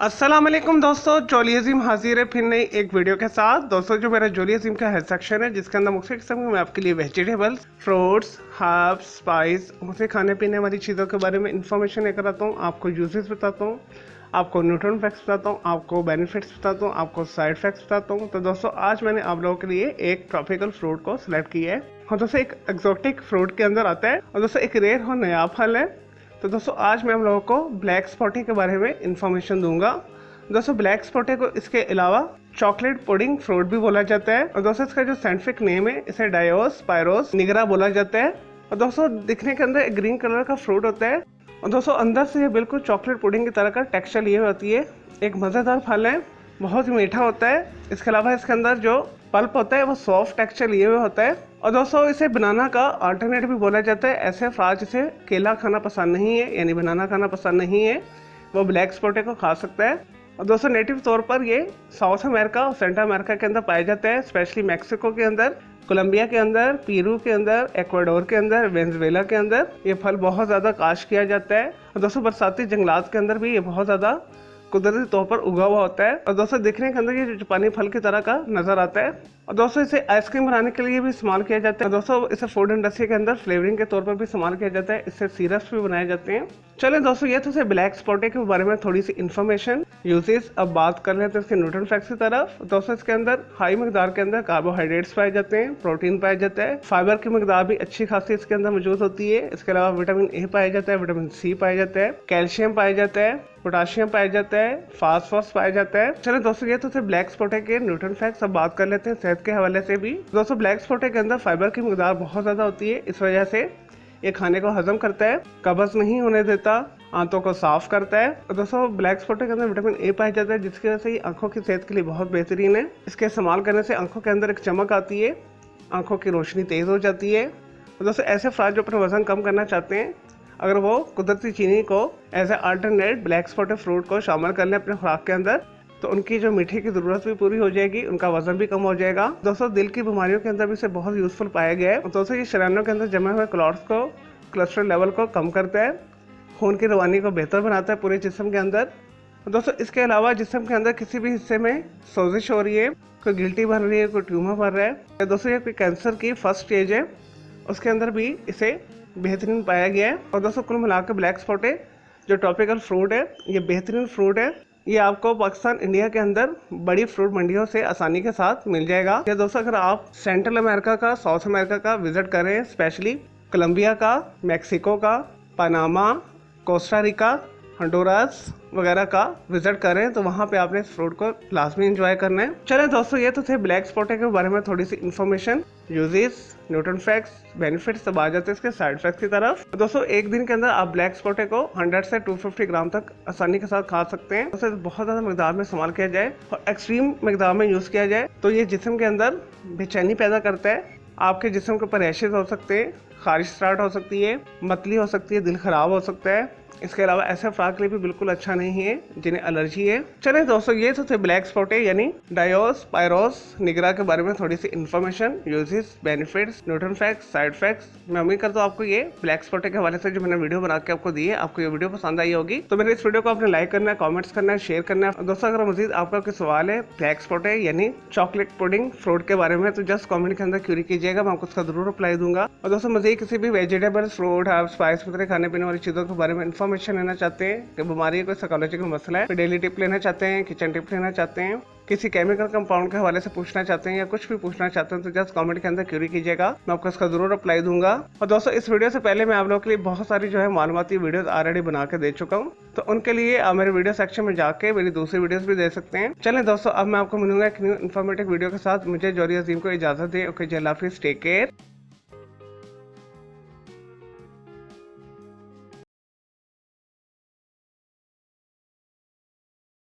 अस्सलाम वालेकुम दोस्तों, जोली अजीम हाजिर है फिर नई एक वीडियो के साथ। दोस्तों, जो मेरा जोली अजीम का हेल्थ सेक्शन है जिसके अंदर मुख्तलिफ किस्म के मैं आपके लिए वेजिटेबल्स, फ्रूट्स, हर्ब्स, स्पाइस, मुझे खाने पीने वाली चीज़ों के बारे में इंफॉर्मेशन लेकर आता हूँ। आपको यूजेस बताता हूँ, आपको न्यूट्रन फैक्ट्स बताता हूँ, आपको बेनिफिट्स बताता हूँ, आपको साइड फैक्ट्स बताता हूँ। तो दोस्तों, आज मैंने आप लोगों के लिए एक ट्रॉपिकल फ्रूट को सिलेक्ट किया है। हाँ दोस्तों, एक एक्जोटिक फ्रूट के अंदर आता है और दोस्तों एक रेयर और नया फल है। तो दोस्तों, आज मैं हम लोगों को ब्लैक स्पॉटी के बारे में इंफॉर्मेशन दूंगा। दोस्तों, ब्लैक स्पॉटी को इसके अलावा चॉकलेट पुडिंग फ्रूट भी बोला जाता है और दोस्तों इसका जो साइंटिफिक नेम है इसे डायोस पायरोस निगरा बोला जाता है। और दोस्तों, दिखने के अंदर एक ग्रीन कलर का फ्रूट होता है और दोस्तों अंदर से ये बिल्कुल चॉकलेट पुडिंग की तरह का टेक्सचर लिए होती है। एक मज़ेदार फल है, बहुत ही मीठा होता है। इसके अलावा इसके अंदर जो पल्प होता है वो सॉफ्ट टेक्सचर लिए हुए होता है। और दोस्तों, इसे बनाना का अल्टरनेट भी बोला जाता है। ऐसे अफराद जिसे केला खाना पसंद नहीं है यानी बनाना खाना पसंद नहीं है वो ब्लैक स्पॉटी को खा सकता है। और दोस्तों, नेटिव तौर पर ये साउथ अमेरिका और सेंट्रल अमेरिका के अंदर पाया जाता है, स्पेशली मैक्सिको के अंदर, कोलंबिया के अंदर, पेरू के अंदर, एक्वाडोर के अंदर, वेनेजुएला के अंदर ये फल बहुत ज़्यादा काश्त किया जाता है। और दोस्तों, बरसाती जंगलात के अंदर भी ये बहुत ज़्यादा कुदरती तौर पर उगा हुआ होता है। और दोस्तों, दिखने के अंदर ये जापानी फल की तरह का नजर आता है। और दोस्तों, इसे आइसक्रीम बनाने के लिए भी इस्तेमाल किया जाता है। और दोस्तों, इसे फूड इंडस्ट्री के अंदर फ्लेवरिंग के तौर पर भी इस्तेमाल किया जाता है। इससे सिरप्स भी बनाए जाते हैं। चलिए दोस्तों, ये तो ब्लैक स्पॉटी के बारे में थोड़ी सी इन्फॉर्मेशन यूजेस। अब बात कर लेते हैं इसके न्यूट्रन फैक्ट्स की तरफ। दोस्तों, इसके अंदर हाई मकदार के अंदर कार्बोहाइड्रेट्स पाए जाते हैं, प्रोटीन पाया जाता है, फाइबर की मकदार भी अच्छी खासी इसके अंदर मौजूद होती है। इसके अलावा विटामिन ए पाया जाता है, विटामिन सी पाया जाता है, कैल्शियम पाया जाता है, पोटाशियम पाया जाता है, फास्फोरस पाया जाता है। चलो दोस्तों, ये तो थे ब्लैक स्पॉटी के न्यूट्रन फैक्ट्स। अब बात कर लेते हैं सेहत के हवाले से भी। दोस्तों, ब्लैक स्पॉटी के अंदर फाइबर की मकदार बहुत ज़्यादा होती है। इस वजह से ये खाने को हजम करता है, कब्ज नहीं होने देता, आंतों को साफ करता है। और दोस्तों, ब्लैक स्पॉटी के अंदर विटामिन ए पाया जाता है जिसकी वजह से ये आंखों की सेहत के लिए बहुत बेहतरीन है। इसके इस्तेमाल करने से आंखों के अंदर एक चमक आती है, आंखों की रोशनी तेज़ हो जाती है। और दोस्तों, ऐसे अफराद जो अपना वजन कम करना चाहते हैं, अगर वो कुदरती चीनी को as a alternate black spotty fruit को शामिल कर लें अपने खुराक के अंदर, तो उनकी जो मीठे की ज़रूरत भी पूरी हो जाएगी, उनका वजन भी कम हो जाएगा। दोस्तों, दिल की बीमारियों के अंदर भी इसे बहुत यूजफुल पाया गया है। दोस्तों, ये शरीरों के अंदर जमे हुए क्लॉट्स को, कोलेस्ट्रॉल लेवल को कम करता है, खून की रवानी को बेहतर बनाता है पूरे जिस्म के अंदर। दोस्तों, इसके अलावा जिस्म के अंदर किसी भी हिस्से में सोजिश हो रही है, कोई गिल्टी बन रही है, कोई ट्यूमर बन रहा है, दोस्तों ये कोई कैंसर की फर्स्ट स्टेज है, उसके अंदर भी इसे बेहतरीन पाया गया है। और दोस्तों, कुल मिलाकर ब्लैक स्पॉटी जो ट्रॉपिकल फ्रूट है ये बेहतरीन फ्रूट है। ये आपको पाकिस्तान, इंडिया के अंदर बड़ी फ्रूट मंडियों से आसानी के साथ मिल जाएगा। या दोस्तों, अगर आप सेंट्रल अमेरिका का, साउथ अमेरिका का विजिट करें, स्पेशली कोलंबिया का, मैक्सिको का, पनामा, कोस्टा रिका, हंडुरास वगैरह का विजिट करें, तो वहाँ पे आपने इस फ्रूट को लाजमी एंजॉय करना है। चलें दोस्तों, ये तो थे ब्लैक स्पॉटी के बारे में थोड़ी सी information, uses, nutrition facts, benefits. अब आ जाते हैं इसके साइड फैक्ट्स की तरफ। दोस्तों, एक दिन के अंदर आप ब्लैक स्पॉटी को 100 से 250 ग्राम तक आसानी के साथ खा सकते हैं। उसे बहुत ज़्यादा मकदार में इस्तेमाल किया जाए और एक्सट्रीम मकदार में यूज़ किया जाए तो ये जिस्म के अंदर बेचैनी पैदा करता है। आपके जिस्म के ऊपर रैशेज हो सकते हैं, खारिश स्टार्ट हो सकती है, मतली हो सकती है, दिल खराब हो सकता है। इसके अलावा ऐसे अफराद के लिए भी बिल्कुल अच्छा नहीं है जिन्हें एलर्जी है। चलें दोस्तों, ये तो थे ब्लैक स्पॉटी यानी डायोस पायरोस निगरा के बारे में थोड़ी सी information, uses, benefits, nutrition facts, side effects. मैं उम्मीद करता हूँ आपको ये ब्लैक स्पॉटी के हवाले से जो मैंने वीडियो बना के आपको दी है, आपको ये वीडियो पसंद आई होगी। तो मेरे इस वीडियो को आपने लाइक करना है, कॉमेंट्स करना है, शेयर करना है। दोस्तों, अगर मजीद आपका कोई सवाल है ब्लैक स्पॉटी यानी चॉकलेट पुडिंग फ्रूट के बारे में, तो जस्ट कॉमेंट के अंदर क्यूरी कीजिएगा, मैं आपको उसका जरूर रिप्लाई दूंगा। और दोस्तों, मजीद किसी भी वेजिटेबल, फ्रूट, हर्ब्स, स्पाइस वगैरह खाने पीने वाली चीज़ों के बारे में इन्फॉर्मेशन लेना चाहते हैं, कि बीमारी है, कोई साइकोलॉजिकल मसला है, डेली टिप लेना चाहते हैं, किचन टिप लेना चाहते हैं, किसी केमिकल कंपाउंड के हवाले से पूछना चाहते हैं या कुछ भी पूछना चाहते हैं, तो जस्ट कमेंट के अंदर क्यूरी कीजिएगा, मैं आपको इसका जरूर रिप्लाई दूंगा। और दोस्तों, इस वीडियो से पहले मैं आप लोगों के लिए बहुत सारी जो है मालूमाती वीडियोस ऑलरेडी बना के दे चुका हूँ, तो उनके लिए आप मेरे वीडियो सेक्शन में जाके मेरी दूसरी वीडियोस भी दे सकते हैं। चलें दोस्तों, अब मैं आपको मिलूंगा एक न्यू इन्फॉर्मेटिव वीडियो के साथ। मुझे जोली अजीम को इजाजत दें। ओके, जय हाफिज़, टेक केयर।